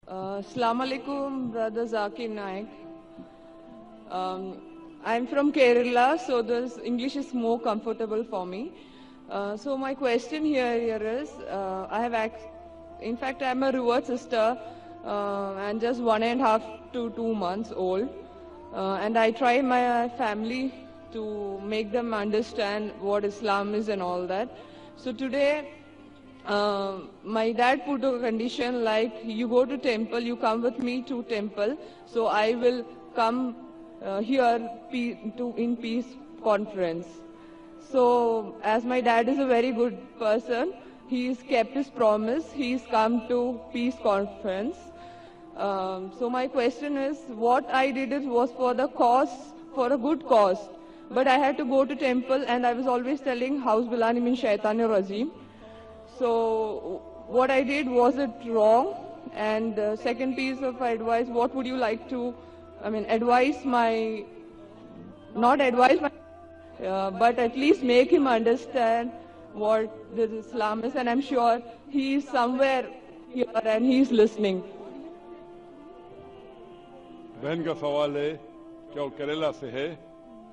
Assalamu alaikum, brother Zakir Naik. I'm from Kerala, so this English is more comfortable for me. So my question here is, in fact, I'm a revert sister and just 1.5 to 2 months old. And I try my family to make them understand what Islam is and all that. So today, my dad put a condition like, you go to temple, you come with me to temple, so I will come here in peace conference. So as my dad is a very good person, he's kept his promise, he's come to peace conference. So my question is, what I did was for the cause, for a good cause, but I had to go to temple and I was always telling, Hauz Bilani min Shaitanir Rajeem. So what I did, was it wrong? And second piece of advice, what would you like to, advise my, not advise my, but at least make him understand what this Islam is, and I'm sure he is somewhere here and he is listening. बहन का सवाल है कि वो केरला से है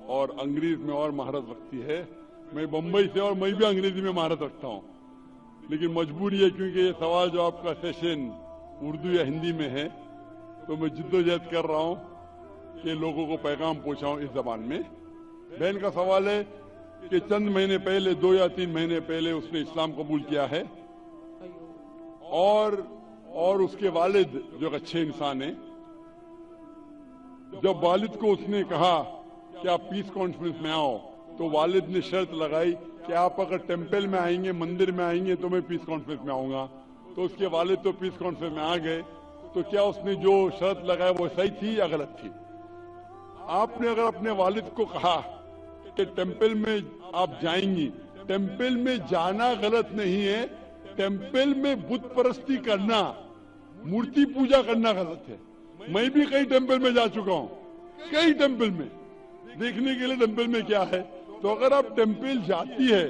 और अंग्रेजी में और महारत रखती है। मैं बम्बई से और मैं भी अंग्रेजी में महारत रखता हूँ, लेकिन मजबूरी है क्योंकि ये सवाल जो आपका सेशन उर्दू या हिंदी में है, तो मैं जिद्दोजहद कर रहा हूँ कि लोगों को पैगाम पहुँचाऊँ इस जबान में। बहन का सवाल है कि चंद महीने पहले, 2 या 3 महीने पहले उसने इस्लाम कबूल किया है और उसके वालिद जो अच्छे इंसान हैं, जब वालिद को उसने कहा कि आप पीस कॉन्फ्रेंस में आओ, तो वालिद ने शर्त लगाई कि आप अगर टेम्पल में आएंगे, मंदिर में आएंगे, तो मैं पीस कॉन्फ्रेंस में आऊंगा। तो उसके वालिद तो पीस कॉन्फ्रेंस में आ गए। तो क्या उसने जो शर्त लगाई वो सही थी या गलत थी? आपने अगर अपने वालिद को कहा कि टेम्पल में आप जाएंगी, टेम्पल में जाना गलत नहीं है, टेम्पल में बुत परस्ती करना, मूर्ति पूजा करना गलत है। मैं भी कई टेम्पल में जा चुका हूँ, कई टेम्पल में देखने के लिए टेम्पल में क्या है। तो अगर आप टेम्पल जाती है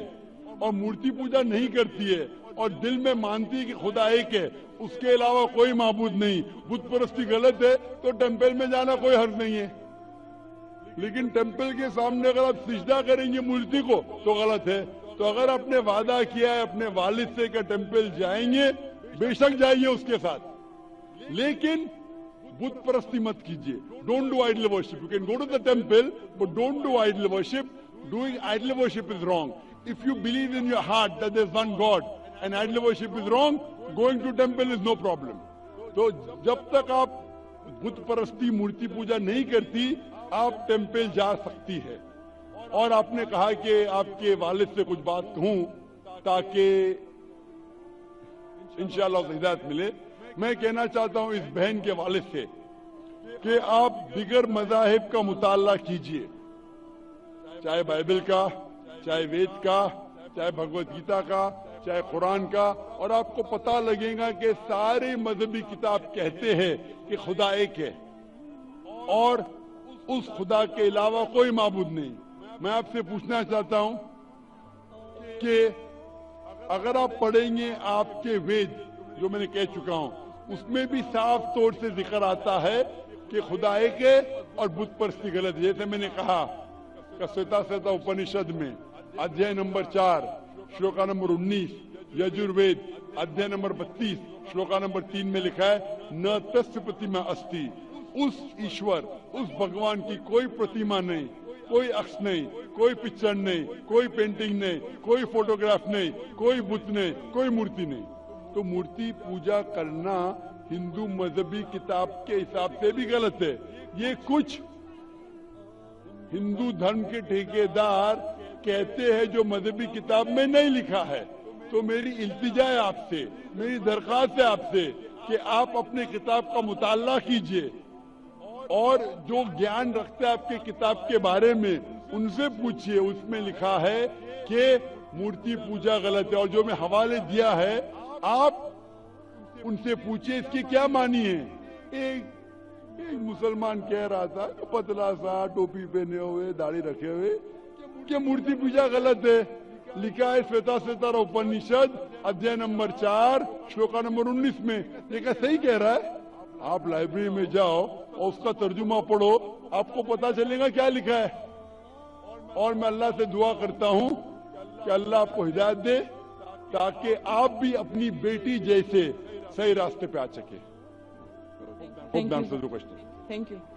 और मूर्ति पूजा नहीं करती है और दिल में मानती है कि खुदा एक है, उसके अलावा कोई माबूद नहीं, बुत परस्ती गलत है, तो टेम्पल में जाना कोई हर्ज नहीं है। लेकिन टेम्पल के सामने अगर आप सिजदा करेंगे मूर्ति को तो गलत है। तो अगर आपने वादा किया है अपने वालिद से कि टेम्पल जाएंगे, बेशक जाइए उसके साथ, लेकिन बुत परस्ती मत कीजिए। Don't do idol worship. You can go to the temple but don't do idol worship. Doing idol worship is wrong. If you believe in your heart that there is one God and idol worship is wrong, going to temple is no problem. तो जब तक आप बुत परस्ती, मूर्ति पूजा नहीं करती, आप temple जा सकती है। और आपने कहा कि आपके वालिद से कुछ बात कहूं ताकि इंशाअल्लाह हिदायत मिले। मैं कहना चाहता हूं इस बहन के वालिद से कि आप दिगर मज़ाहिब का मुताला कीजिए, चाहे बाइबल का, चाहे वेद का, चाहे भगवत गीता का, चाहे कुरान का, और आपको पता लगेगा कि सारे मजहबी किताब कहते हैं कि खुदा एक है और उस खुदा के अलावा कोई माबूद नहीं। मैं आपसे पूछना चाहता हूं कि अगर आप पढ़ेंगे आपके वेद, जो मैंने कह चुका हूं, उसमें भी साफ तौर से जिक्र आता है कि खुदा एक है और बुत परस्ती गलत है। जैसे मैंने कहा श्वेता उपनिषद में अध्याय नंबर 4 श्लोका नंबर 19, यजुर्वेद अध्याय नंबर 32 श्लोका नंबर 3 में लिखा है, न तस्य प्रतिमा अस्ति। उस ईश्वर, उस भगवान की कोई प्रतिमा नहीं, कोई अक्ष नहीं, कोई पिक्चर नहीं, कोई पेंटिंग नहीं, कोई फोटोग्राफ नहीं, कोई बुत नहीं, कोई मूर्ति नहीं। तो मूर्ति पूजा करना हिंदू मजहबी किताब के हिसाब से भी गलत है। ये कुछ हिंदू धर्म के ठेकेदार कहते हैं जो मजहबी किताब में नहीं लिखा है। तो मेरी इल्तिजा है आपसे, मेरी दरख्वास्त है आपसे कि आप अपने किताब का मुताला कीजिए और जो ज्ञान रखते हैं आपके किताब के बारे में उनसे पूछिए। उसमें लिखा है कि मूर्ति पूजा गलत है, और जो मैं हवाले दिया है आप उनसे पूछिए इसकी क्या मानी है। एक मुसलमान कह रहा था, पतला सा, टोपी पहने हुए, दाढ़ी रखे हुए, कि मूर्ति पूजा गलत है। लिखा है श्वेता उपनिषद अध्याय नंबर 4 श्लोका नंबर 19 में। ये क्या सही कह रहा है? آپ لائبریری میں جاؤ اور اس کا ترجمہ پڑھو, آپ کو پتا چلے گا کیا لکھا ہے. اور میں اللہ سے دعا کرتا ہوں کہ اللہ آپ کو ہدایت دے تاکہ آپ بھی اپنی بیٹی جیسے صحیح راستے پہ آ سکے. Thank you. Thank you. Thank you.